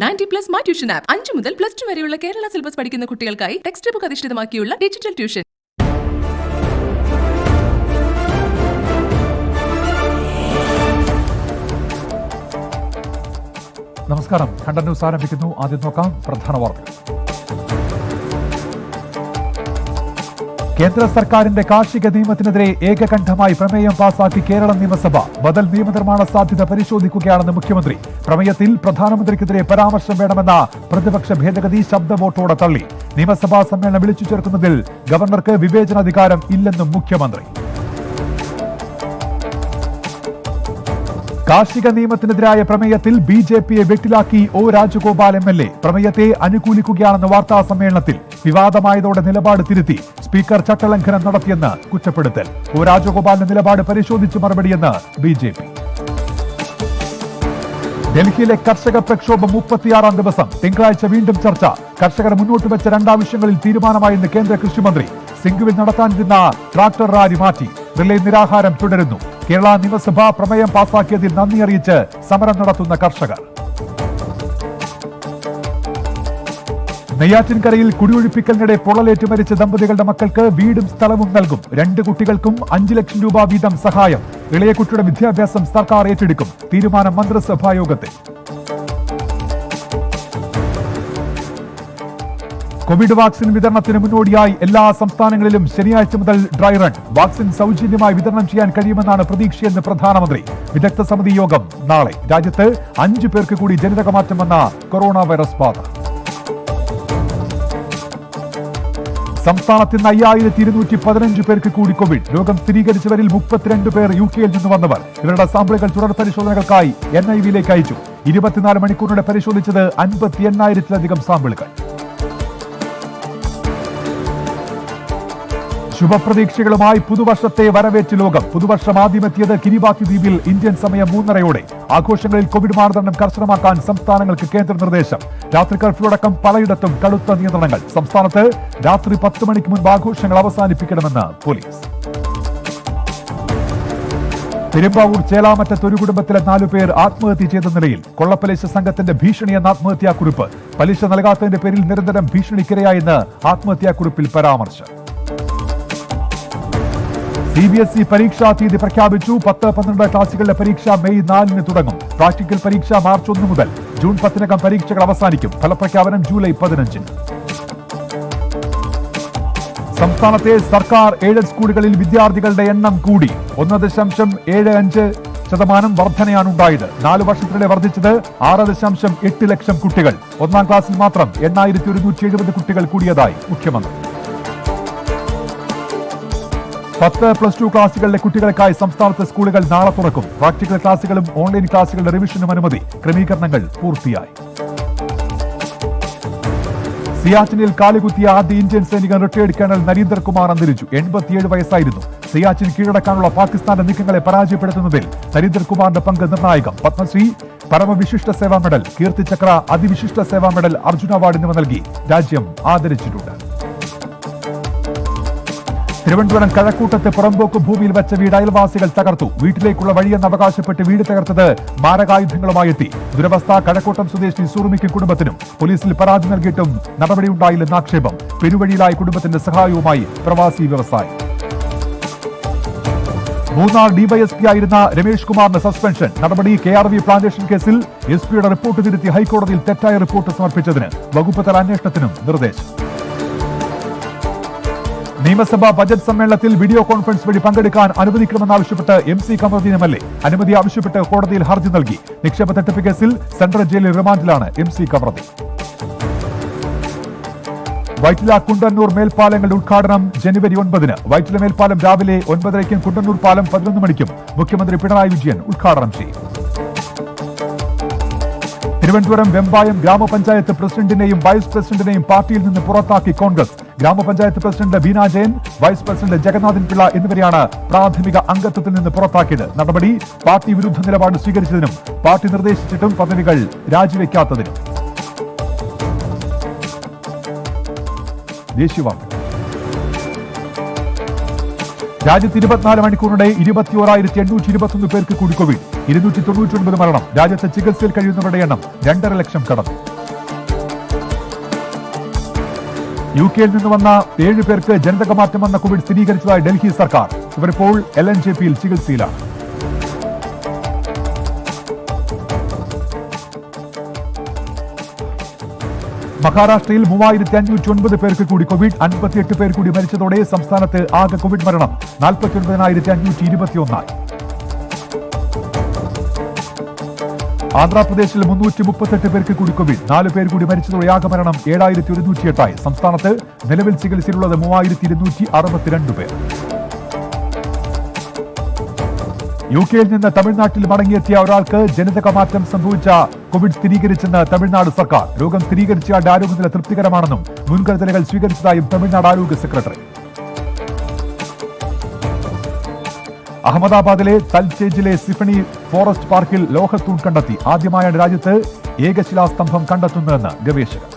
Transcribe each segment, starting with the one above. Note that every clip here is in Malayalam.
90+ My Tuition App 5 മുതൽ +2 വരെയുള്ള കേരള സിലബസ് പഠിക്കുന്ന കുട്ടികൾക്കായി ടെക്സ്റ്റ് ബുക്ക് അധിഷ്ഠിതമാക്കിയുള്ള ഡിജിറ്റൽ ട്യൂഷൻ. നമസ്കാരം. കണ്ടന്റ് ന്യൂസ് ആരംഭിക്കുന്നു. ആദ്യം നോക്കാം പ്രധാന വാർത്തകൾ. കേന്ദ്ര സർക്കാരിന്റെ കാർഷിക നിയമത്തിനെതിരെ ഏകകണ്ഠമായി പ്രമേയം പാസാക്കി കേരള നിയമസഭ. ബദൽ നിയമനിർമ്മാണ സാധ്യത പരിശോധിക്കുകയാണെന്ന് മുഖ്യമന്ത്രി. പ്രമേയത്തിൽ പ്രധാനമന്ത്രിക്കെതിരെ പരാമർശം വേണമെന്ന പ്രതിപക്ഷ ഭേദഗതി ശബ്ദ വോട്ടോടെ തള്ളി. നിയമസഭാ സമ്മേളനം വിളിച്ചു ചേർക്കുന്നതിൽ ഗവർണർക്ക് വിവേചനാധികാരം ഇല്ലെന്നും മുഖ്യമന്ത്രി. കാർഷിക നിയമത്തിനെതിരായ പ്രമേയത്തിൽ ബിജെപിയെ വെട്ടിലാക്കി ഒ രാജഗോപാൽ എംഎൽഎ. പ്രമേയത്തെ അനുകൂലിക്കുകയാണെന്ന് വാർത്താ സമ്മേളനത്തിൽ. വിവാദമായതോടെ നിലപാട് തിരുത്തി. സ്പീക്കർ ചട്ടലംഘനം നടത്തിയെന്ന് കുറ്റപ്പെടുത്തൽ. ഒ രാജഗോപാലിന്റെ നിലപാട് പരിശോധിച്ച് മറുപടിയെന്ന് ബിജെപി. ഡൽഹിയിലെ കർഷക പ്രക്ഷോഭം 36ാം ദിവസം. തിങ്കളാഴ്ച വീണ്ടും ചർച്ച. കർഷകർ മുന്നോട്ട് വെച്ച രണ്ടാവശ്യങ്ങളിൽ തീരുമാനമായെന്ന് കേന്ദ്ര കൃഷിമന്ത്രി. സിംഗുവിൽ നടത്താനിരുന്ന ട്രാക്ടർ റാലി മാറ്റി. റിലേ നിരാഹാരം തുടരുന്നു. കേരള നിയമസഭ പ്രമേയം പാസാക്കിയതിൽ നന്ദി അറിയിച്ച് സമരം നടത്തുന്ന കർഷകർ. നെയ്യാറ്റിൻകരയിൽ കുടിയൊഴിപ്പിക്കലിനിടെ പൊള്ളലേറ്റ് മരിച്ച ദമ്പതികളുടെ മക്കൾക്ക് വീടും സ്ഥലവും നൽകും. 2 കുട്ടികൾക്കും 5 ലക്ഷം രൂപ വീതം സഹായം. ഇളയ കുട്ടിയുടെ വിദ്യാഭ്യാസം സർക്കാർ ഏറ്റെടുക്കും. തീരുമാനം മന്ത്രിസഭാ യോഗത്തിൽ. കോവിഡ് വാക്സിൻ വിതരണത്തിന് മുന്നോടിയായി എല്ലാ സംസ്ഥാനങ്ങളിലും ശനിയാഴ്ച മുതൽ ഡ്രൈ റൺ. വാക്സിൻ സൗജന്യമായി വിതരണം ചെയ്യാൻ കഴിയുമെന്നാണ് പ്രതീക്ഷയെന്ന് പ്രധാനമന്ത്രി. വിദഗ്ധ സമിതി യോഗം നാളെ. രാജ്യത്ത് 5 പേർക്ക് കൂടി ജനിതകമാറ്റം വന്ന കൊറോണ വൈറസ് ബാധ. സംസ്ഥാനത്ത് ഇന്ന് 5215 പേർക്ക് കൂടി കോവിഡ്. രോഗം സ്ഥിരീകരിച്ചവരിൽ 32 പേർ UK-യിൽ നിന്ന് വന്നവർ. ഇവരുടെ സാമ്പിളുകൾ തുടർ പരിശോധനകൾക്കായി NIV-യിലേക്ക് അയച്ചു. 24 മണിക്കൂറിനിടെ പരിശോധിച്ചത് 58,000-ലധികം സാമ്പിളുകൾ. ശുഭപ്രതീക്ഷകളുമായി പുതുവർഷത്തെ വരവേറ്റ് ലോകം. പുതുവർഷം ആദ്യമെത്തിയത് കിരിബാത്തി ദ്വീപിൽ ഇന്ത്യൻ സമയം 3:30-ഓടെ. ആഘോഷങ്ങളിൽ കോവിഡ് മാനദണ്ഡം കർശനമാക്കാൻ സംസ്ഥാനങ്ങൾക്ക് കേന്ദ്ര നിർദ്ദേശം. രാത്രി കർഫ്യൂ അടക്കം പലയിടത്തും കടുത്ത നിയന്ത്രണങ്ങൾ. സംസ്ഥാനത്ത് രാത്രി 10 മണിക്ക് മുൻപ് ആഘോഷങ്ങൾ അവസാനിപ്പിക്കണമെന്ന് പോലീസ്. പെരുമ്പാവൂർ ചേലാമറ്റത്ത് ഒരു കുടുംബത്തിലെ 4 പേർ ആത്മഹത്യ ചെയ്ത നിലയിൽ. കൊള്ളപ്പലിശ സംഘത്തിന്റെ ഭീഷണിയെന്ന ആത്മഹത്യാക്കുറിപ്പ്. പലിശ നൽകാത്തതിന്റെ പേരിൽ നിരന്തരം ഭീഷണിക്കിരയായെന്ന് ആത്മഹത്യാക്കുറിപ്പിൽ പരാമർശം. CBSE പരീക്ഷാ തീയതി പ്രഖ്യാപിച്ചു. 10-12 ക്ലാസുകളിലെ പരീക്ഷ മെയ് 4-ന് തുടങ്ങും. പ്രാക്ടിക്കൽ പരീക്ഷ മാർച്ച് 1 മുതൽ ജൂൺ 10-നകം പരീക്ഷകൾ അവസാനിക്കും. ഫലപ്രഖ്യാപനം ജൂലൈ 15-ന്. സംസ്ഥാനത്തെ സർക്കാർ എയ്ഡഡ് സ്കൂളുകളിൽ വിദ്യാർത്ഥികളുടെ എണ്ണം കൂടി. 1.75% വർധനയാണുണ്ടായത്. 4 വർഷത്തിനിടെ വർദ്ധിച്ചത് 6.8 ലക്ഷം കുട്ടികൾ. 1ാം ക്ലാസ്സിൽ മാത്രം 8170 കുട്ടികൾ കൂടിയതായി മുഖ്യമന്ത്രി. 10+2 ക്ലാസുകളിലെ കുട്ടികൾക്കായി സംസ്ഥാനത്തെ സ്കൂളുകൾ നാളെ തുറക്കും. പ്രാക്ടിക്കൽ ക്ലാസുകളും ഓൺലൈൻ ക്ലാസുകളുടെ റിവിഷനും അനുമതി. ക്രമീകരണങ്ങൾ പൂർത്തിയായി. സിയാച്ചിനിൽ കാലുകുത്തിയ ആദ്യ ഇന്ത്യൻ സൈനികൻ റിട്ടയർഡ് കേണൽ നരീന്ദർ കുമാർ അന്തരിച്ചു. 87 വയസ്സായിരുന്നു. സിയാച്ചിൻ കീഴടക്കാനുള്ള പാകിസ്ഥാന്റെ നീക്കങ്ങളെ പരാജയപ്പെടുത്തുന്നതിൽ നരീന്ദർ കുമാറിന്റെ പങ്ക് നിർണായകം. പത്മശ്രീ, പരമവിശിഷ്ട സേവാ മെഡൽ, കീർത്തിചക്ര, അതിവിശിഷ്ട സേവാ മെഡൽ, അർജുന അവാർഡ് എന്നിവ നൽകി രാജ്യം ആദരിച്ചിട്ടുണ്ട്. തിരുവനന്തപുരം കഴക്കൂട്ടത്ത് പുറമ്പോക്ക് ഭൂമിയിൽ വെച്ച വീട് അയൽവാസികൾ തകർത്തു. വീട്ടിലേക്കുള്ള വഴിയെന്ന് അവകാശപ്പെട്ട് വീട് തകർത്തത് മാരകായുധങ്ങളുമായി എത്തി. ദുരവസ്ഥ കഴക്കൂട്ടം സ്വദേശി സുറുമിക്കും കുടുംബത്തിനും. പോലീസിൽ പരാതി നൽകിയിട്ടും നടപടിയുണ്ടായില്ലെന്ന് ആക്ഷേപം. പെരുവഴിയിലായ കുടുംബത്തിന്റെ സഹായവുമായി പ്രവാസി വ്യവസായി. മൂന്നാർ ഡിവൈഎസ്പി ആയിരുന്ന രമേഷ് കുമാറിന് സസ്പെൻഷൻ. നടപടി KRV പ്ലാന്റേഷൻ കേസിൽ SP-യുടെ റിപ്പോർട്ട് തിരുത്തി ഹൈക്കോടതിയിൽ തെറ്റായ റിപ്പോർട്ട് സമർപ്പിച്ചതിന് വകുപ്പ് തല അന്വേഷണത്തിനും നിർദ്ദേശം. നിയമസഭാ ബജറ്റ് സമ്മേളനത്തിൽ വീഡിയോ കോൺഫറൻസ് വഴി പങ്കെടുക്കാൻ അനുവദിക്കണമെന്നാവശ്യപ്പെട്ട് MC കമറുദ്ദീൻ MLA. അനുമതി ആവശ്യപ്പെട്ട് കോടതിയിൽ ഹർജി നൽകി. നിക്ഷേപ തട്ടിപ്പ് കേസിൽ സെൻട്രൽ ജയിലിൽ റിമാൻഡിലാണ് MC കമറുദ്ദീൻ. വൈറ്റില കുണ്ടന്നൂർ മേൽപ്പാലങ്ങളുടെ ഉദ്ഘാടനം ജനുവരി 9-ന്. വൈറ്റില മേൽപ്പാലം രാവിലെ 9:30-ക്കും കുണ്ടന്നൂർ പാലം 11 മണിക്കും മുഖ്യമന്ത്രി പിണറായി വിജയൻ ഉദ്ഘാടനം ചെയ്യും. തിരുവനന്തപുരം വെമ്പായം ഗ്രാമപഞ്ചായത്ത് പ്രസിഡന്റിനെയും വൈസ് പ്രസിഡന്റിനെയും പാർട്ടിയിൽ നിന്ന് പുറത്താക്കി കോൺഗ്രസ്. ഗ്രാമപഞ്ചായത്ത് president Beena Jayan, vice president Jagannathan Pillai എന്നിവരെയാണ് പ്രാഥമിക അംഗത്വത്തിൽ നിന്ന് പുറത്താക്കിയത്. നടപടി പാർട്ടി വിരുദ്ധ നിലപാട് സ്വീകരിച്ചതിനും പാർട്ടി നിർദ്ദേശിച്ചിട്ടും പദവികൾ രാജിവെക്കാത്തതിനും. ദേശീയവാർത്ത. രാജ്യത്ത് 24 മണിക്കൂറിനിടെ 21,821 പേർക്ക് കൂടി കോവിഡ്. 299 മരണം. രാജ്യത്ത് ചികിത്സയിൽ കഴിയുന്നവരുടെ എണ്ണം 2.5 ലക്ഷം കടന്നു. UK-യിൽ നിന്ന് വന്ന 7 പേർക്ക് ജനിതകമാറ്റം വന്ന കോവിഡ് സ്ഥിരീകരിച്ചതായി ഡൽഹി സർക്കാർ. ഇവരിപ്പോൾ LNJP-യിൽ ചികിത്സയിലാണ്. മഹാരാഷ്ട്രയിൽ 3509 പേർക്ക് കൂടി കോവിഡ്, 58 പേർ കൂടി മരിച്ചതോടെ സംസ്ഥാനത്ത് ആകെ കോവിഡ് മരണം 49,521. ആന്ധ്രാപ്രദേശിൽ 338 പേർക്ക് കൂടി കോവിഡ്, 4 പേർ കൂടി മരിച്ചതോടെ ആകെ മരണം 7108. സംസ്ഥാനത്ത് നിലവിൽ ചികിത്സയിലുള്ളത് 3262 പേർ. UK-യിൽ നിന്ന് തമിഴ്നാട്ടിൽ മടങ്ങിയെത്തിയ ഒരാൾക്ക് ജനിതകമാറ്റം സംഭവിച്ച കോവിഡ് സ്ഥിരീകരിച്ചെന്ന് തമിഴ്നാട് സർക്കാർ. രോഗം സ്ഥിരീകരിച്ചയാളുടെ ആരോഗ്യനില തൃപ്തികരമാണെന്നും മുൻകരുതലുകൾ സ്വീകരിച്ചതായും തമിഴ്നാട് ആരോഗ്യ സെക്രട്ടറി. അഹമ്മദാബാദിലെ തൽചേജിലെ സിഫണി ഫോറസ്റ്റ് പാർക്കിൽ ലോഹത്തൂൺ കണ്ടെത്തി. ആദ്യമായാണ് രാജ്യത്ത് ഏകശിലാസ്തംഭം കണ്ടെത്തുന്നതെന്ന് ഗവേഷകർ.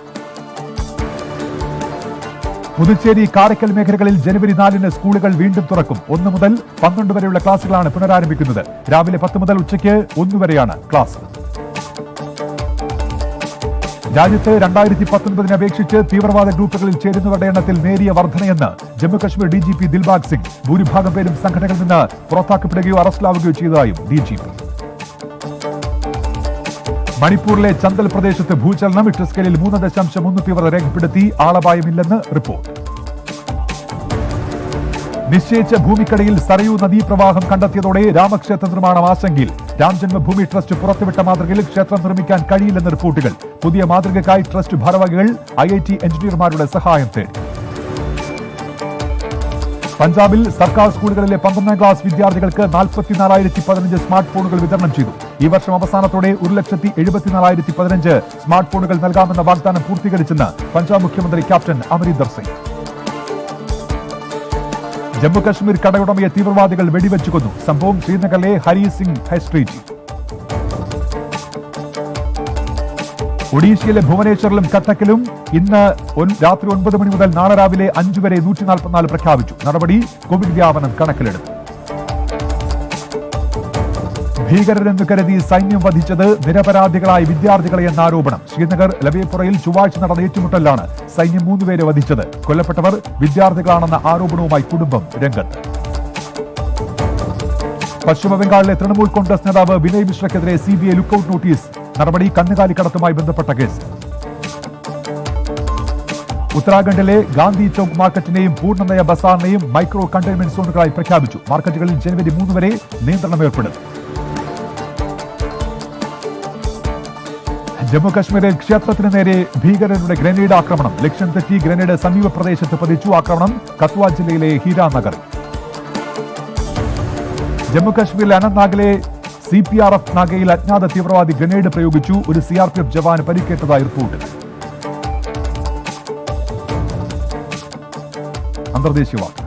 പുതുച്ചേരി, കാരക്കൽ മേഖലകളിൽ ജനുവരി 4-ന് സ്കൂളുകൾ വീണ്ടും തുറക്കും. 1 മുതൽ 12 വരെയുള്ള ക്ലാസുകളാണ് പുനരാരംഭിക്കുന്നത്. രാവിലെ 10 മുതൽ ഉച്ചയ്ക്ക് 1 വരെയാണ് ക്ലാസ്. രാജ്യത്ത് 2019 അപേക്ഷിച്ച് തീവ്രവാദ ഗ്രൂപ്പുകളിൽ ചേരുന്നവരുടെ എണ്ണത്തിൽ നേരിയ വർധനയെന്ന് ജമ്മുകശ്മീർ DGP ദിൽബാഗ് സിംഗ്. ഭൂരിഭാഗം പേരും സംഘടനകളിൽ നിന്ന് പുറത്താക്കപ്പെടുകയോ അറസ്റ്റിലാവുകയോ ചെയ്തതായും DGP. മണിപ്പൂരിലെ ചന്ദൽ പ്രദേശത്ത് ഭൂചലനം. 8 സ്കെയിലിൽ 3.1 തീവ്രത രേഖപ്പെടുത്തി. ആളപായമില്ലെന്ന് റിപ്പോർട്ട്. നിശ്ചയിച്ച ഭൂമിക്കടിയിൽ സരയൂ നദീപ്രവാഹം കണ്ടെത്തിയതോടെ രാമക്ഷേത്ര നിർമ്മാണം ആശങ്കയിൽ. രാംജന്മഭൂമി ട്രസ്റ്റ് പുറത്തുവിട്ട മാതൃകയിൽ ക്ഷേത്രം നിർമ്മിക്കാൻ കഴിയില്ലെന്ന് റിപ്പോർട്ടുകൾ. പുതിയ മാതൃകയ്ക്കായി ട്രസ്റ്റ് ഭാരവാഹികൾ IIT എഞ്ചിനീയർമാരുടെ സഹായം തേടി. പഞ്ചാബിൽ സർക്കാർ സ്കൂളുകളിലെ 12ാം ക്ലാസ് വിദ്യാർത്ഥികൾക്ക് 44,015 സ്മാർട്ട് ഫോണുകൾ വിതരണം ചെയ്തു. ഈ വർഷം അവസാനത്തോടെ 1,74,015 സ്മാർട്ട് ഫോണുകൾ നൽകാമെന്ന വാഗ്ദാനം പൂർത്തീകരിച്ചെന്ന് പഞ്ചാബ് മുഖ്യമന്ത്രി ക്യാപ്റ്റൻ അമരീന്ദർ സിംഗ്. ജമ്മുകശ്മീർ കടയുടമയെ തീവ്രവാദികൾ വെടിവെച്ചു കൊന്നു. സംഭവം ശ്രീനഗറിലെ ഹരി സിംഗ് ഹൈസ്ട്രീറ്റിൽ. ഒഡീഷയിലെ ഭുവനേശ്വറിലും കട്ടക്കിലും ഇന്ന് രാത്രി 9 മണി മുതൽ നാളെ രാവിലെ 5 വരെ 144 പ്രഖ്യാപിച്ചു. നടപടി കോവിഡ് വ്യാപനം കണക്കിലെടുത്തു. ഭീകരരെന്ന് കരുതി സൈന്യം വധിച്ചത് നിരപരാധികളായ വിദ്യാർത്ഥികളെ എന്ന ആരോപണം. ശ്രീനഗർ ലവേപുറയിൽ ചൊവ്വാഴ്ച നടന്ന ഏറ്റുമുട്ടലിലാണ് സൈന്യം 3 പേരെ വധിച്ചത്. കൊല്ലപ്പെട്ടവർ വിദ്യാർത്ഥികളാണെന്ന ആരോപണവുമായി കുടുംബം രംഗത്ത്. പശ്ചിമബംഗാളിലെ തൃണമൂൽ കോൺഗ്രസ് നേതാവ് വിനയ് മിശ്രയ്ക്കെതിരെ CBI ലുക്കൌട്ട് നോട്ടീസ്. നടപടി കന്നുകാലി കടത്തുമായി ബന്ധപ്പെട്ട കേസ്. ഉത്തരാഖണ്ഡിലെ ഗാന്ധി ചൌക്ക് മാർക്കറ്റിനെയും പൂർണ്ണനയ ബസാറിനെയും മൈക്രോ കണ്ടെയ്ൻമെന്റ് സോണുകളായി പ്രഖ്യാപിച്ചു. മാർക്കറ്റുകളിൽ ജനുവരി 3 വരെ നിയന്ത്രണം ഏർപ്പെടും. ജമ്മുകശ്മീരിൽ ക്ഷേത്രത്തിന് നേരെ ഭീകരരുടെ ഗ്രനേഡ് ആക്രമണം. ലക്ഷ്യം തെറ്റി ഗ്രനേഡ് സമീപ പ്രദേശത്ത് പതിച്ചു. ആക്രമണം കത്വ ജില്ലയിലെ ഹീരാനഗറിൽ. ജമ്മുകശ്മീരിലെ അനന്ത്നാഗിലെ CPRF നാഗയിൽ അജ്ഞാത തീവ്രവാദി ഗ്രനേഡ് പ്രയോഗിച്ചു. ഒരു CRPF ജവാന് പരിക്കേറ്റതായി റിപ്പോർട്ട്. അന്തർദേശീയ വാർത്ത.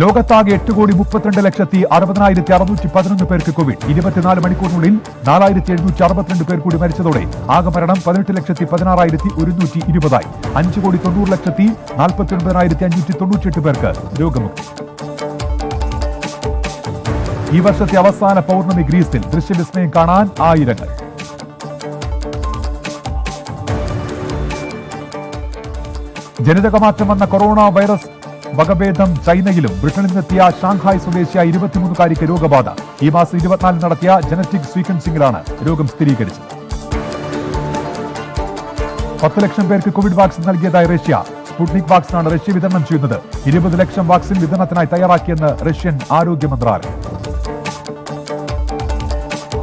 ലോകത്താകെ 8,32,60,611 പേർക്ക് കോവിഡ്. 24 മണിക്കൂറിനുള്ളിൽ 4,762 പേർ കൂടി മരിച്ചതോടെ ആകെ മരണം 18,16,120. 5,90,49,598 പേർക്ക് രോഗമുക്തി. ഈ വർഷത്തെ അവസാന പൗർണമി ഗ്രീസിൽ. ദൃശ്യവിസ്മയം കാണാൻ ആയിരങ്ങൾ. ജനിതകമാറ്റം വന്ന കൊറോണ വൈറസ് വകഭേദം ചൈനയിലും. ബ്രിട്ടനിൽ നിന്നെത്തിയ ഷാങ്ഹായ് സ്വദേശിയായ 23-കാരിക്ക് രോഗബാധ. ഈ മാസം 24 നടത്തിയ ജനറ്റിക് സീക്വൻസിംഗിലാണ് രോഗം സ്ഥിരീകരിച്ചത്. 10 ലക്ഷം പേർക്ക് കോവിഡ് വാക്സിൻ നൽകിയതായി റഷ്യ. സ്പുട്നിക് വാക്സിനാണ് റഷ്യ വിതരണം ചെയ്യുന്നത്. 20 ലക്ഷം വാക്സിൻ വിതരണത്തിനായി തയ്യാറാക്കിയെന്ന് റഷ്യൻ ആരോഗ്യ മന്ത്രാലയം.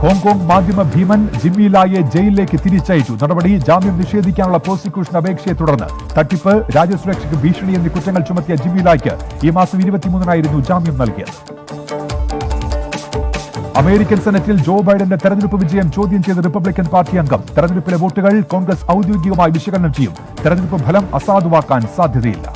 ഹോങ്കോങ് മാധ്യമ ഭീമൻ ജിമ്മി ലായെ ജയിലിലേക്ക് തിരിച്ചയച്ചു. നടപടി ജാമ്യം നിഷേധിക്കാനുള്ള പ്രോസിക്യൂഷൻ അപേക്ഷയെ തുടർന്ന്. തട്ടിപ്പ്, രാജ്യസുരക്ഷയ്ക്ക് ഭീഷണി എന്നീ കുറ്റങ്ങൾ ചുമത്തിയ ജിമ്മി ലായ്ക്ക് ഈ മാസം 23-നായിരുന്നു ജാമ്യം നൽകിയത്. അമേരിക്കൻ സെനറ്റിൽ ജോ ബൈഡന്റെ തെരഞ്ഞെടുപ്പ് വിജയം ചോദ്യം ചെയ്ത റിപ്പബ്ലിക്കൻ പാർട്ടി അംഗം. തെരഞ്ഞെടുപ്പിലെ വോട്ടുകൾ കോൺഗ്രസ് ഔദ്യോഗികമായി വിശകലനം ചെയ്യും. തെരഞ്ഞെടുപ്പ് ഫലം അസാധുവാക്കാൻ സാധ്യതയില്ല.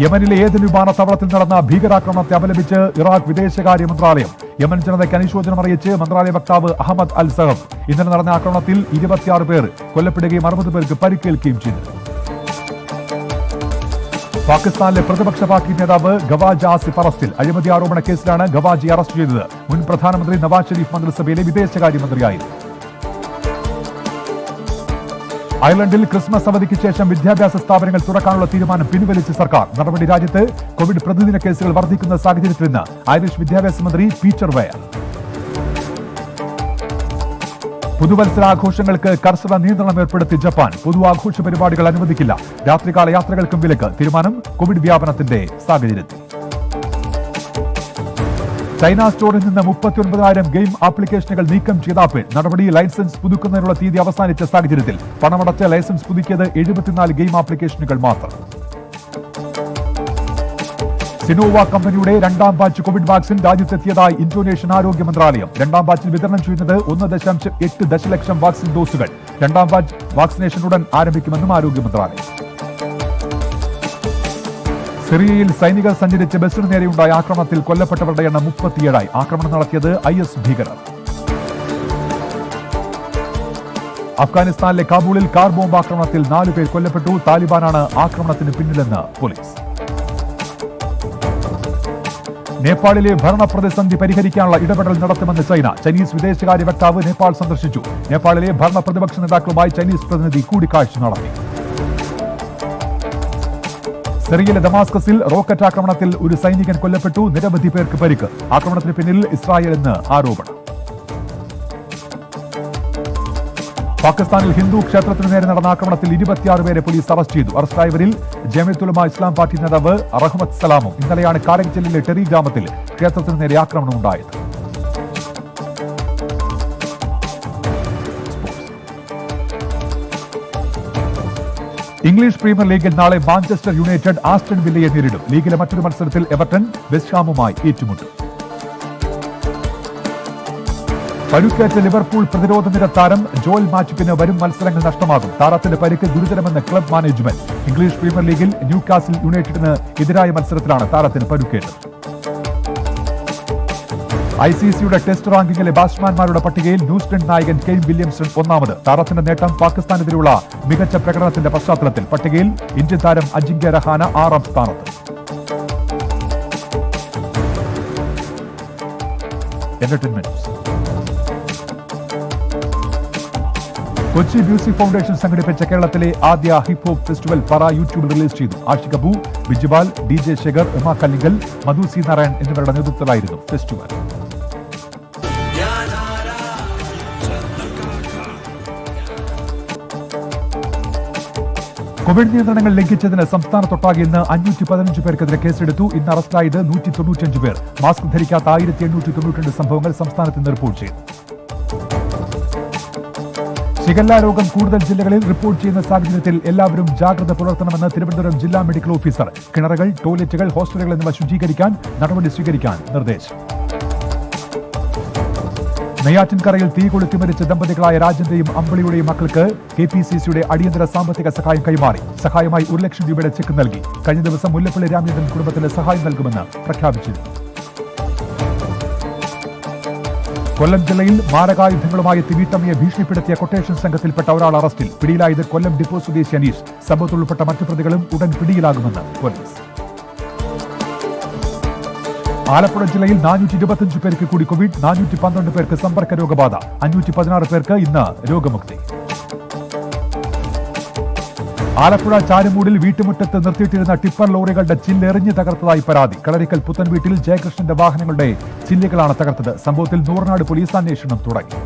യമനിലെ ഏതൻ വിമാനത്താവളത്തിൽ നടന്ന ഭീകരാക്രമണത്തെ അപലപിച്ച് ഇറാഖ് വിദേശകാര്യ മന്ത്രാലയം. യമൻ ജനതയ്ക്ക് അനുശോചനം അറിയിച്ച് മന്ത്രാലയ വക്താവ് അഹമ്മദ് അൽ സഹബ്. ഇന്നലെ നടന്ന ആക്രമണത്തിൽ 26 പേർ കൊല്ലപ്പെടുകയും 60 പേർക്ക് പരിക്കേൽക്കുകയും ചെയ്തു. പാകിസ്ഥാനിലെ പ്രതിപക്ഷ പാർട്ടി നേതാവ് ഗവാജ് ആസിഫ് അറസ്റ്റിൽ. അഴിമതി ആരോപണ കേസിലാണ് ഗവാജിയെ അറസ്റ്റ് ചെയ്തത്. മുൻ പ്രധാനമന്ത്രി നവാസ് ഷെരീഫ് മന്ത്രിസഭയിലെ വിദേശകാര്യമന്ത്രിയായിരുന്നു. അയർലൻഡിൽ ക്രിസ്മസ് അവധിക്ക് ശേഷം വിദ്യാഭ്യാസ സ്ഥാപനങ്ങൾ തുറക്കാനുള്ള തീരുമാനം പിൻവലിച്ച് സർക്കാർ. നടപടി രാജ്യത്ത് കോവിഡ് പ്രതിദിന കേസുകൾ വർദ്ധിക്കുന്ന സാഹചര്യത്തിൽ നിന്ന് ഐറിഷ് വിദ്യാഭ്യാസ മന്ത്രി പീറ്റർ വെയർ. പുതുവത്സരാഘോഷങ്ങൾക്ക് കർശന നിയന്ത്രണം ഏർപ്പെടുത്തി ജപ്പാൻ. പൊതു ആഘോഷ പരിപാടികൾ അനുവദിക്കില്ല. രാത്രികാല യാത്രകൾക്കും വിലക്ക്. തീരുമാനം കോവിഡ് വ്യാപനത്തിന്റെ സാഹചര്യത്തിൽ. ചൈന സ്റ്റോറിൽ നിന്ന് 39,000 ഗെയിം ആപ്ലിക്കേഷനുകൾ നീക്കം ചെയ്ത ആപ്പിൾ. നടപടി ലൈസൻസ് പുതുക്കുന്നതിനുള്ള തീയതി അവസാനിച്ച സാഹചര്യത്തിൽ പണമടച്ച് ലൈസൻസ് പുതുക്കിയത് 74 ഗെയിം ആപ്ലിക്കേഷനുകൾ മാത്രം. സിനോവ കമ്പനിയുടെ 2ാം ബാച്ച് കോവിഡ് വാക്സിൻ രാജ്യത്തെത്തിയതായി ഇന്തോനേഷ്യൻ ആരോഗ്യ മന്ത്രാലയം. 2ാം ബാച്ചിൽ വിതരണം ചെയ്യുന്നത് 1.8 ദശലക്ഷം വാക്സിൻ ഡോസുകൾ. 2ാം ബാച്ച് വാക്സിനേഷൻ ഉടൻ ആരംഭിക്കുമെന്നും ആരോഗ്യ മന്ത്രാലയം. സിറിയയിൽ സൈനികർ സഞ്ചരിച്ച ബസിന് നേരെയുണ്ടായ ആക്രമണത്തിൽ കൊല്ലപ്പെട്ടവരുടെ എണ്ണം 37. ആക്രമണം നടത്തിയത് IS ഭീകരർ. അഫ്ഗാനിസ്ഥാനിലെ കാബൂളിൽ കാർ ബോംബ് ആക്രമണത്തിൽ 4 പേർ കൊല്ലപ്പെട്ടു. താലിബാനാണ് ആക്രമണത്തിന് പിന്നിലെന്ന് പോലീസ്. നേപ്പാളിലെ ഭരണ പ്രതിസന്ധി പരിഹരിക്കാനുള്ള ഇടപെടൽ നടത്തുമെന്ന് ചൈന. ചൈനീസ് വിദേശകാര്യ വക്താവ് നേപ്പാൾ സന്ദർശിച്ചു. നേപ്പാളിലെ ഭരണ പ്രതിപക്ഷ നേതാക്കളുമായി ചൈനീസ് പ്രതിനിധി കൂടിക്കാഴ്ച നടത്തി. സിറിയയിലെ ദമാസ്കസിൽ റോക്കറ്റ് ആക്രമണത്തിൽ ഒരു സൈനികൻ കൊല്ലപ്പെട്ടു. നിരവധി പേർക്ക് പരിക്ക്. ആക്രമണത്തിന് പിന്നിൽ ഇസ്രായേൽ എന്ന് ആരോപണം. പാകിസ്ഥാനിൽ ഹിന്ദു ക്ഷേത്രത്തിന് നേരെ നടന്ന ആക്രമണത്തിൽ 26 പേരെ പോലീസ് അറസ്റ്റ് ചെയ്തു. അറസ്റ്റായവരിൽ ജമിയത്തുൽ ഉലമ ഇസ്ലാം പാർട്ടി നേതാവ് റഹ്മത്ത് സലാമും. ഇന്നലെയാണ് കാരക് ജില്ലയിലെ ടെറി ഗ്രാമത്തിൽ ക്ഷേത്രത്തിന് നേരെ ആക്രമണം ഉണ്ടായത്. ഇംഗ്ലീഷ് പ്രീമിയർ ലീഗിൽ നാളെ മാഞ്ചസ്റ്റർ യുണൈറ്റഡ് ആസ്റ്റൺ വില്ലയെ നേരിടും. ലീഗിലെ മറ്റൊരു മത്സരത്തിൽ എവർട്ടൺ വെസ്റ്റ് ഹാമുമായി ഏറ്റുമുട്ടും. പരുക്കേറ്റ ലിവർപൂൾ പ്രതിരോധ നിര താരം ജോൽ മാറ്റിപ്പിന് വരും മത്സരങ്ങൾ നഷ്ടമാകും. താരത്തിന്റെ പരിക്ക് ഗുരുതരമെന്ന് ക്ലബ് മാനേജ്മെന്റ്. ഇംഗ്ലീഷ് പ്രീമിയർ ലീഗിൽ ന്യൂകാസിൽ യുണൈറ്റഡിന് എതിരായ മത്സരത്തിലാണ് താരത്തിന് പരുക്കേറ്റത്. ICCയുടെ ടെസ്റ്റ് റാങ്കിങ്ങിലെ ബാറ്റ്സ്മാൻമാരുടെ പട്ടികയിൽ ന്യൂസിലൻഡ് നായകൻ കെയ്ൻ വില്യംസൺ 1ാമത്. താരത്തിന്റെ നേട്ടം പാകിസ്ഥാനെതിരെയുള്ള മികച്ച പ്രകടനത്തിന്റെ പശ്ചാത്തലത്തിൽ. പട്ടികയിൽ ഇന്ത്യൻ താരം അജിങ്ക്യ രഹാന 6ാം സ്ഥാനത്ത്. കൊച്ചി മ്യൂസിക് ഫൗണ്ടേഷൻ സംഘടിപ്പിച്ച കേരളത്തിലെ ആദ്യ ഹിപ്പ് ഹോപ്പ് ഫെസ്റ്റിവൽ പറ യൂട്യൂബിൽ റിലീസ് ചെയ്തു. ആഷിഖ് അബു, ബിജിബാൽ, DJ ശേഖർ, ഉമ കല്ലിങ്കൽ, മധു സി നാരായൺ എന്നിവരുടെ നേതൃത്വത്തിലായിരുന്നു ഫെസ്റ്റിവൽ. കോവിഡ് നിയന്ത്രണങ്ങൾ ലംഘിച്ചതിന് സംസ്ഥാനത്തൊട്ടാകെ ഇന്ന് 515 പേർക്കെതിരെ കേസെടുത്തു. ഇന്ന് അറസ്റ്റിലായത് 195 പേർ. മാസ്ക് ധരിക്കാത്ത 1892 സംഭവങ്ങൾ സംസ്ഥാനത്ത് ഇന്ന് റിപ്പോർട്ട് ചെയ്തു. ഷിഗല്ല രോഗം കൂടുതൽ ജില്ലകളിൽ റിപ്പോർട്ട് ചെയ്യുന്ന സാഹചര്യത്തിൽ എല്ലാവരും ജാഗ്രത പുലർത്തണമെന്ന് തിരുവനന്തപുരം ജില്ലാ മെഡിക്കൽ ഓഫീസർ. കിണറുകൾ, ടോയ്ലറ്റുകൾ, ഹോസ്റ്റലുകൾ എന്നിവ ശുചീകരിക്കാൻ നടപടി സ്വീകരിക്കാൻ നിർദ്ദേശം. നെയ്യാറ്റിൻകരയിൽ തീ കൊളുത്തി മരിച്ച ദമ്പതികളായ രാജന്റെയും അമ്പിളിയുടെയും മക്കൾക്ക് KPCCയുടെ അടിയന്തര സാമ്പത്തിക സഹായം കൈമാറി. സഹായമായി 1 ലക്ഷം രൂപയുടെ ചെക്ക് നൽകി. കഴിഞ്ഞ ദിവസം മുല്ലപ്പള്ളി രാമചന്ദ്രൻ കുടുംബത്തിന് സഹായം നൽകുമെന്ന് പ്രഖ്യാപിച്ചിരുന്നു. കൊല്ലം ജില്ലയിൽ മാരകായുധങ്ങളുമായി എത്തി വീട്ടമ്മയെ ഭീഷണിപ്പെടുത്തിയ കൊട്ടേഷൻ സംഘത്തിൽപ്പെട്ട ഒരാൾ അറസ്റ്റിൽ. പിടിയിലായത് കൊല്ലം ഡിപ്പോ സ്വദേശി അനീഷ്. സംഭവത്തിൽ ഉൾപ്പെട്ട മറ്റു പ്രതികളും ഉടൻ പിടിയിലാകുമെന്ന് പോലീസ്. ആലപ്പുഴ ജില്ലയിൽ 425 പേർക്ക് കൂടി കോവിഡ്. 412 പേർക്ക് സമ്പർക്ക രോഗബാധ. 516 പേർക്ക് ഇന്ന് രോഗമുക്തി. ആലപ്പുഴ ചാരുമൂടിൽ വീട്ടുമുറ്റത്ത് നിർത്തിയിട്ടിരുന്ന ടിപ്പർ ലോറികളുടെ ചില്ലെറിഞ്ഞ് തകർത്തതായി പരാതി. കളരിക്കൽ പുത്തൻ വീട്ടിൽ ജയകൃഷ്ണന്റെ വാഹനങ്ങളുടെ ചില്ലുകളാണ് തകർത്തത്. സംഭവത്തിൽ നൂറനാട് പോലീസ് അന്വേഷണം തുടങ്ങി.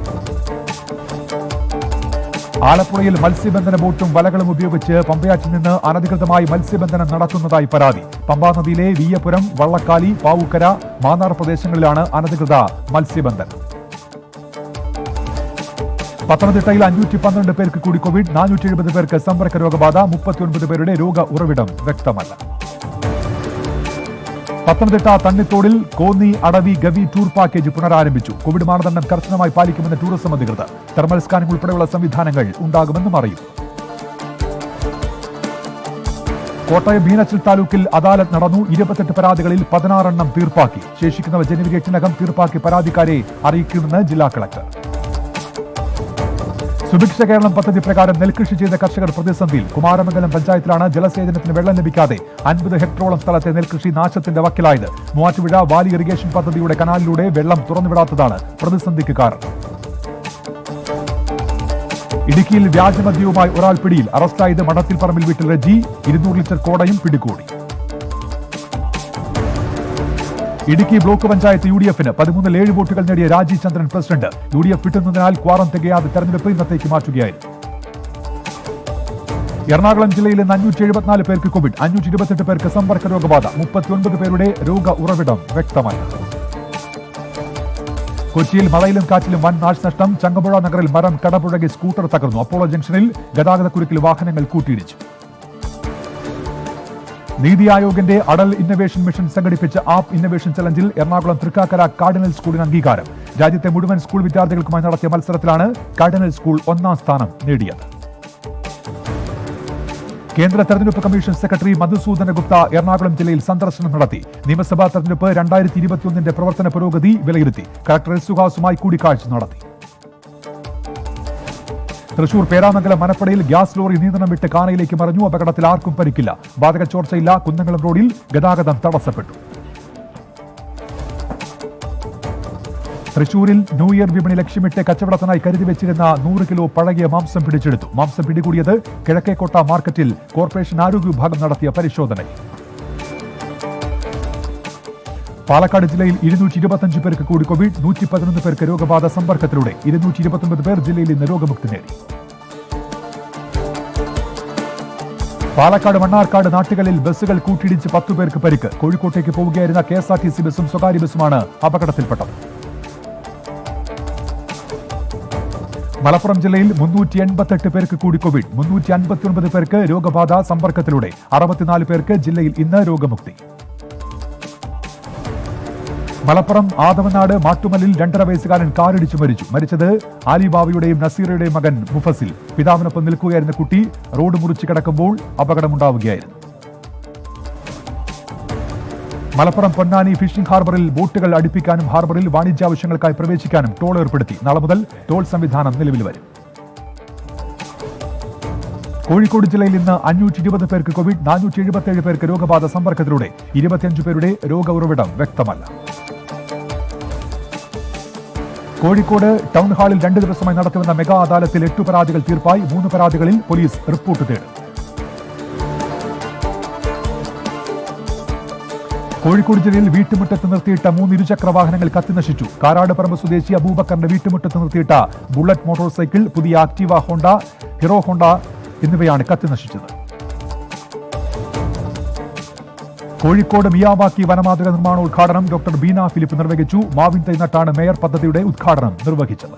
ആലപ്പുഴയിൽ മത്സ്യബന്ധന ബോട്ടും വലകളും ഉപയോഗിച്ച് പമ്പയാറ്റിൽ നിന്ന് അനധികൃതമായി മത്സ്യബന്ധനം നടത്തുന്നതായി പരാതി. പമ്പാ നദിയിലെ വീയപുരം, വള്ളക്കാലി, പാവുക്കര, മാന്നാർ പ്രദേശങ്ങളിലാണ് അനധികൃത മത്സ്യബന്ധനം. പത്തനംതിട്ടയിൽ 512 പേർക്ക് കൂടി കോവിഡ്. 470 പേർക്ക് സമ്പർക്ക രോഗബാധ. 39 പേരുടെ രോഗ ഉറവിടം വ്യക്തമല്ല. പത്തനംതിട്ട തണ്ണിത്തോടിൽ കോന്നി, അടവി, ഗവി ടൂർ പാക്കേജ് പുനരാരംഭിച്ചു. കോവിഡ് മാനദണ്ഡം കർശനമായി പാലിക്കുമെന്ന് ടൂറിസം അധികൃതർ. തെർമൽ സ്കാനിംഗ് ഉൾപ്പെടെയുള്ള സംവിധാനങ്ങൾ ഉണ്ടാകുമെന്നും അറിയിച്ചു. കോട്ടയം മീനച്ചിൽ താലൂക്കിൽ അദാലത്ത് നടന്നു. 28 പരാതികളിൽ 16 എണ്ണം തീർപ്പാക്കി. ശേഷിക്കുന്നവ ജനുവരി 8-നകം തീർപ്പാക്കി പരാതിക്കാരെ അറിയിക്കുമെന്ന് ജില്ലാ കളക്ടർ. സുഭിക്ഷ കേരളം പദ്ധതി പ്രകാരം നെൽകൃഷി ചെയ്ത കർഷകർ പ്രതിസന്ധിയിൽ. കുമാരമംഗലം പഞ്ചായത്തിലാണ് ജലസേചനത്തിന് വെള്ളം ലഭിക്കാതെ 50 ഹെക്ടറോളം സ്ഥലത്തെ നെൽകൃഷി നാശത്തിന്റെ വക്കിലായത്. മൂവാറ്റുപുഴ വാലി ഇറിഗേഷൻ പദ്ധതിയുടെ കനാലിലൂടെ വെള്ളം തുറന്നുവിടാത്തതാണ് പ്രതിസന്ധിക്ക് കാരണം. ഇടുക്കിയിൽ വ്യാജമദ്യവുമായി ഒരാൾ പിടിയിൽ. അറസ്റ്റായത് മഠത്തിൽ പറമ്പിൽ വീട്ടിൽ റജി. 200 ലിറ്റർ കോടയും പിടികൂടി. ഇടുക്കി ബ്ലോക്ക് പഞ്ചായത്ത് UDFന് 13 7 വോട്ടുകൾ നേടിയ രാജീവ് ചന്ദ്രൻ പ്രസിഡന്റ്. UDF വിട്ടുന്നതിനാൽ ക്വാറം തികയാതെ തെരഞ്ഞെടുപ്പ് ഇന്നത്തേക്ക് മാറ്റുകയായിരുന്നു. എറണാകുളം ജില്ലയിൽ ഇന്ന് 574 പേർക്ക് കോവിഡ്. 528 പേർക്ക് സമ്പർക്ക രോഗബാധ. 39 പേരുടെ രോഗ ഉറവിടം വ്യക്തമല്ല. കൊച്ചിയിൽ മഴയിലും കാറ്റിലും വൻ നാശനഷ്ടം. ചങ്ങമ്പുഴ നഗറിൽ മരം കടപുഴകി സ്കൂട്ടർ തകർന്നു. അപ്പോളോ ജംഗ്ഷനിൽ ഗതാഗതക്കുരുക്കിൽ വാഹനങ്ങൾ കൂട്ടിയിടിച്ചു. നീതി ആയോഗിന്റെ അടൽ ഇന്നവേഷൻ മിഷൻ സംഘടിപ്പിച്ച ആപ്പ് ഇന്നവേഷൻ ചലഞ്ചിൽ എറണാകുളം തൃക്കാക്കര കാർഡിനൽ സ്കൂളിന് അംഗീകാരം. രാജ്യത്തെ മുഴുവൻ സ്കൂൾ വിദ്യാർത്ഥികൾക്കുമായി നടത്തിയ മത്സരത്തിലാണ് കാർഡിനൽ സ്കൂൾ 1ാം സ്ഥാനം നേടിയത്. കേന്ദ്ര തെരഞ്ഞെടുപ്പ് കമ്മീഷൻ സെക്രട്ടറി മധുസൂദന ഗുപ്ത എറണാകുളം ജില്ലയിൽ സന്ദർശനം നടത്തി. നിയമസഭാ തെരഞ്ഞെടുപ്പ് 2021 പ്രവർത്തന പുരോഗതി വിലയിരുത്തി. കളക്ടർ സുഹാസുമായി കൂടിക്കാഴ്ച നടത്തി. തൃശൂർ പേരാമംഗലം മനപ്പടയിൽ ഗ്യാസ് ലോറി നിയന്ത്രണം വിട്ട് കാനയിലേക്ക് മറിഞ്ഞു. അപകടത്തിൽ ആർക്കും പരിക്കില്ല. വാതക ചോർച്ചയില്ല. കുന്നംകുളം റോഡിൽ ഗതാഗതം തടസ്സപ്പെട്ടു. തൃശൂരിൽ ന്യൂ ഇയർ വിപണി ലക്ഷ്യമിട്ട് കച്ചവടത്തിനായി കരുതി വെച്ചിരുന്ന 100 കിലോ പഴകിയ മാംസം പിടിച്ചെടുത്തു. മാംസം പിടികൂടിയത് കിഴക്കേക്കോട്ട മാർക്കറ്റിൽ കോർപ്പറേഷൻ ആരോഗ്യ വിഭാഗം നടത്തിയ പരിശോധനയിൽ. പാലക്കാട് ജില്ലയിൽ 225 പേർക്ക് കൂടി കോവിഡ്. 111 പേർക്ക് രോഗബാധ സമ്പർക്കത്തിലൂടെ. 229 പേർ ജില്ലയിൽ ഇന്ന് രോഗമുക്തി നേടി. പാലക്കാട് മണ്ണാർക്കാട് നാട്ടുകളിൽ ബസ്സുകൾ കൂട്ടിയിടിച്ച് 10 പേർക്ക് പരിക്ക്. കോഴിക്കോട്ടേക്ക് പോവുകയായിരുന്ന KSRTC ബസ്സും സ്വകാര്യ ബസ്സുമാണ് അപകടത്തിൽപ്പെട്ടത്. മലപ്പുറം ജില്ലയിൽ 388 പേർക്ക് കൂടി കോവിഡ്. 359 പേർക്ക് രോഗബാധ സമ്പർക്കത്തിലൂടെ. 64 പേർക്ക് ജില്ലയിൽ ഇന്ന് രോഗമുക്തി. മലപ്പുറം ആദവനാട് മാട്ടുമല്ലിൽ 2.5 വയസ്സുകാരൻ കാറിടിച്ചു മരിച്ചു. മരിച്ചത് ആലിബാവയുടെയും നസീറയുടെയും മകൻ മുഫസിൽ. പിതാവിനൊപ്പം നിൽക്കുകയായിരുന്ന കുട്ടി റോഡ് മുറിച്ച് കിടക്കുമ്പോൾ അപകടമുണ്ടാവുകയായിരുന്നു. മലപ്പുറം പൊന്നാനി ഫിഷിംഗ് ഹാർബറിൽ ബോട്ടുകൾ അടുപ്പിക്കാനും ഹാർബറിൽ വാണിജ്യാവശ്യങ്ങൾക്കായി പ്രവേശിക്കാനും ടോൾ ഏർപ്പെടുത്തി. നാളെ മുതൽ ടോൾ സംവിധാനം നിലവിൽ വരും. കോഴിക്കോട് ജില്ലയിൽ ഇന്ന് 520 പേർക്ക് കോവിഡ്. 477 പേർക്ക് രോഗബാധ സമ്പർക്കത്തിലൂടെ. 25 പേരുടെ രോഗ ഉറവിടം വ്യക്തമല്ല. കോഴിക്കോട് ടൗൺ ഹാളിൽ 2 ദിവസമായി നടത്തിവന്ന മെഗാ അദാലത്തിൽ 8 പരാതികൾ തീർപ്പായി. 3 പരാതികളിൽ പോലീസ് റിപ്പോർട്ട് തേടും. കോഴിക്കോട് ജില്ലയിൽ വീട്ടുമുറ്റത്ത് നിർത്തിയിട്ട 3 ഇരുചക്ര വാഹനങ്ങൾ കത്തിനശിച്ചു. കാരാടുപറമ്പ് സ്വദേശി അബൂബക്കറിന്റെ വീട്ടുമുറ്റത്ത് നിർത്തിയിട്ട ബുള്ളറ്റ് മോട്ടോർ സൈക്കിൾ, പുതിയ ആക്ടീവ ഹോണ്ട, ഹീറോ ഹോണ്ട എന്നിവയാണ് കത്തിനശിച്ചത്. കോഴിക്കോട് മിയാവാക്കി വനമാതൃക നിർമ്മാണോദ്ഘാടനം ഡോക്ടർ ബീന ഫിലിപ്പ് നിർവഹിച്ചു. മാവിൻ തൈ നട്ടാണ് മേയർ പദ്ധതിയുടെ ഉദ്ഘാടനം നിർവഹിച്ചത്.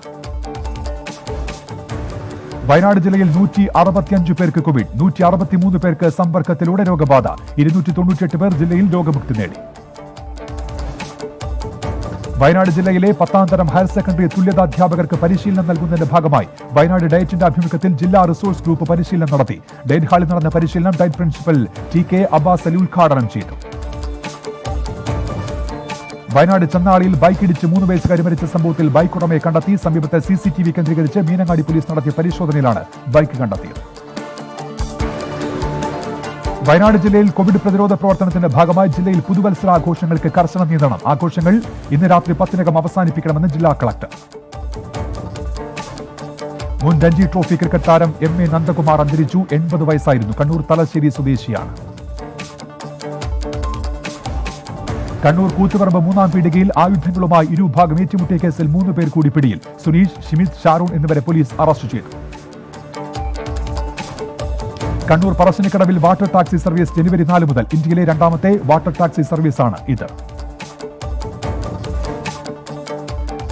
വയനാട് ജില്ലയിൽ 165 പേർക്ക് കോവിഡ്. 163 പേർക്ക് സമ്പർക്കത്തിലൂടെ രോഗബാധ. 298 പേർ ജില്ലയിൽ രോഗമുക്തി നേടി. വയനാട് ജില്ലയിലെ 10ാം തരം ഹയർ സെക്കൻഡറി തുല്യതാധ്യാപകർക്ക് പരിശീലനം നൽകുന്നതിന്റെ ഭാഗമായി വയനാട് ഡയറ്റിന്റെ ആഭിമുഖ്യത്തിൽ ജില്ലാ റിസോഴ്സ് ഗ്രൂപ്പ് പരിശീലനം നടത്തി. ഡയറ്റ് ഹാളിൽ നടന്ന പരിശീലനം diet principal TK Abbas Ali ഉദ്ഘാടനം ചെയ്തു. വയനാട് ചന്നാളിയിൽ ബൈക്കിടിച്ച് 3 വയസ്സുകാരി മരിച്ച സംഭവത്തിൽ ബൈക്ക് ഉടമയെ കണ്ടെത്തി. സമീപത്തെ CCTV കേന്ദ്രീകരിച്ച് മീനങ്ങാടി പോലീസ് നടത്തിയ പരിശോധനയിലാണ് ബൈക്ക് കണ്ടെത്തിയത്. വയനാട് ജില്ലയിൽ കോവിഡ് പ്രതിരോധ പ്രവർത്തനത്തിന്റെ ഭാഗമായി ജില്ലയിൽ പുതുവത്സരാഘോഷങ്ങൾക്ക് കർശന നിയന്ത്രണം. ആഘോഷങ്ങൾ ഇന്ന് രാത്രി 10-നകം അവസാനിപ്പിക്കണമെന്ന് ജില്ലാ കളക്ടർ. മുൻ രഞ്ജി ട്രോഫി ക്രിക്കറ്റ് താരം MA നന്ദകുമാർ അന്തരിച്ചു. 80 വയസ്സായിരുന്നു. കണ്ണൂർ തലശ്ശേരി സ്വദേശിയാണ്. കണ്ണൂർ കൂത്തുപറമ്പ് 3ാം പീടികയിൽ ആയുധങ്ങളുമായി ഇരുഭാഗം ഏറ്റുമുട്ടിയ കേസിൽ 3 പേർ കൂടി പിടിയിൽ. സുനീഷ്, ഷിമിത്, ഷാറൂൺ എന്നിവരെ പോലീസ് അറസ്റ്റ് ചെയ്തു. കണ്ണൂർ പറശ്ശിനിക്കടവിൽ വാട്ടർ ടാക്സി സർവീസ് ജനുവരി 4 മുതൽ. ഇന്ത്യയിലെ 2ാമത്തെ വാട്ടർ ടാക്സി സർവീസാണ് ഇത്.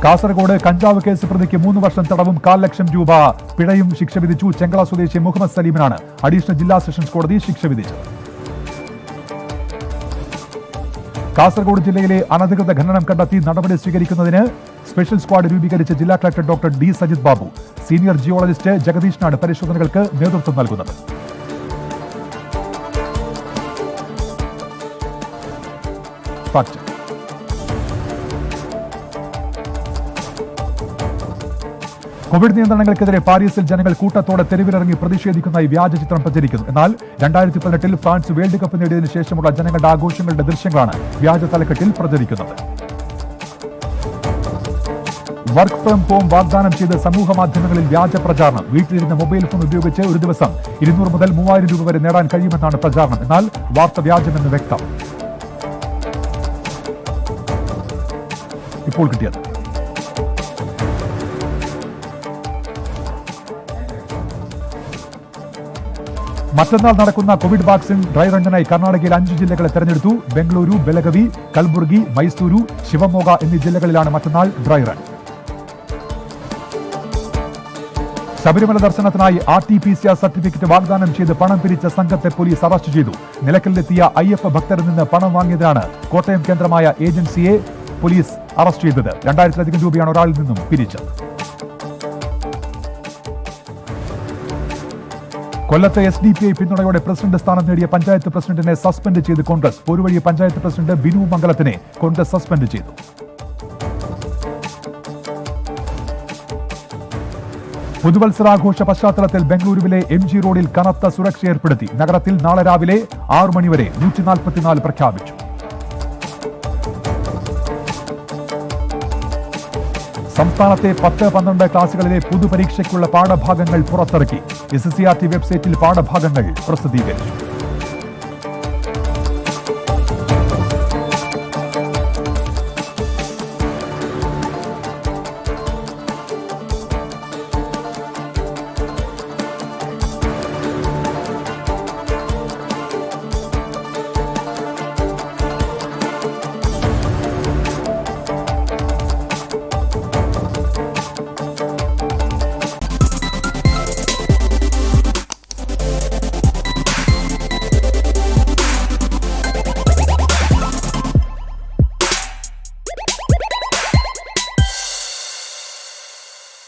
കാസർഗോഡ് കഞ്ചാവ് കേസ് പ്രതിക്ക് 3 വർഷം തടവും 1,00,000 ലക്ഷം രൂപ പിഴയും ശിക്ഷ വിധിച്ചു. ചെങ്കള സ്വദേശി മുഹമ്മദ് സലീമിനാണ് അഡീഷണൽ ജില്ലാ സെഷൻസ് കോടതി ശിക്ഷ വിധിച്ചത്. കാസർഗോഡ് ജില്ലയിലെ അനധികൃത ഖനനം കണ്ടെത്തി നടപടി സ്വീകരിക്കുന്നതിന് സ്പെഷ്യൽ സ്ക്വാഡ് രൂപീകരിച്ച ജില്ലാ collector doctor D Sajith Babu. Senior geologist ജഗദീഷിനാണ് പരിശോധനകൾക്ക് നേതൃത്വം നൽകുന്നത്. കോവിഡ് നിയന്ത്രണങ്ങൾക്കെതിരെ പാരീസിൽ ജനങ്ങൾ കൂട്ടത്തോടെ തെരുവിലിറങ്ങി പ്രതിഷേധിക്കുന്നതായി വ്യാജ ചിത്രം പ്രചരിക്കുന്നു. എന്നാൽ 2018 ഫ്രാൻസ് വേൾഡ് കപ്പ് നേടിയതിനു ശേഷമുള്ള ജനങ്ങളുടെ ആഘോഷങ്ങളുടെ ദൃശ്യങ്ങളാണ് വ്യാജ തലക്കെട്ടിൽ പ്രചരിക്കുന്നത്. വർക്ക് ഫ്രം ഹോം വാഗ്ദാനം ചെയ്ത് സമൂഹ മാധ്യമങ്ങളിൽ വ്യാജ പ്രചാരണം. വീട്ടിലിരുന്ന് മൊബൈൽ ഫോൺ ഉപയോഗിച്ച് ഒരു ദിവസം 200 മുതൽ 3000 രൂപ വരെ നേടാൻ കഴിയുമെന്നാണ് പ്രചാരണം. എന്നാൽ വാർത്ത വ്യാജമെന്ന് വ്യക്തം. ഇപ്പോൾ കിട്ടിയത് മറ്റന്നാൾ നടക്കുന്ന കോവിഡ് വാക്സിൻ ഡ്രൈ റണ്ണിനായി കർണാടകയിൽ 5 ജില്ലകളെ തെരഞ്ഞെടുത്തു. ബംഗളൂരു, ബെലഗവി, കൽബുർഗി, മൈസൂരു, ശിവമോഗ എന്നീ ജില്ലകളിലാണ് മറ്റന്നാൾ ഡ്രൈ റൺ. ശബരിമല ദർശനത്തിനായി RT-PCR സർട്ടിഫിക്കറ്റ് വാഗ്ദാനം ചെയ്ത് പണം പിരിച്ച സംഘത്തെ പോലീസ് അറസ്റ്റ് ചെയ്തു. നിലയ്ക്കലിലെത്തിയ അയ്യപ്പ ഭക്തരിൽ നിന്ന് പണം വാങ്ങിയതാണ് കോട്ടയം കേന്ദ്രമായ ഏജൻസിയെ പോലീസ് അറസ്റ്റ് ചെയ്തത്. 2000-ലധികം രൂപയാണ് ഒരാളിൽ നിന്നും പിരിച്ചത്. കൊല്ലത്തെ SDPI പിന്തുണയോടെ പ്രസിഡന്റ് സ്ഥാനം നേടിയ പഞ്ചായത്ത് പ്രസിഡന്റിനെ സസ്പെൻഡ് ചെയ്ത് കോൺഗ്രസ്. പോരുവഴി പഞ്ചായത്ത് പ്രസിഡന്റ് ബിനു മംഗലത്തിനെ കോൺഗ്രസ് സസ്പെൻഡ് ചെയ്തു. പുതുവത്സരാഘോഷ പശ്ചാത്തലത്തിൽ ബംഗളൂരുവിലെ MG റോഡിൽ കനത്ത സുരക്ഷ ഏർപ്പെടുത്തി. നഗരത്തിൽ നാളെ രാവിലെ 6 മണിവരെ 144 പ്രഖ്യാപിച്ചു. സംസ്ഥാനത്തെ 10-12 ക്ലാസുകളിലെ പൊതുപരീക്ഷയ്ക്കുള്ള പാഠഭാഗങ്ങൾ പുറത്തിറക്കി. SCRT വെബ്സൈറ്റിൽ പാഠഭാഗങ്ങൾ പ്രസിദ്ധീകരിച്ചു.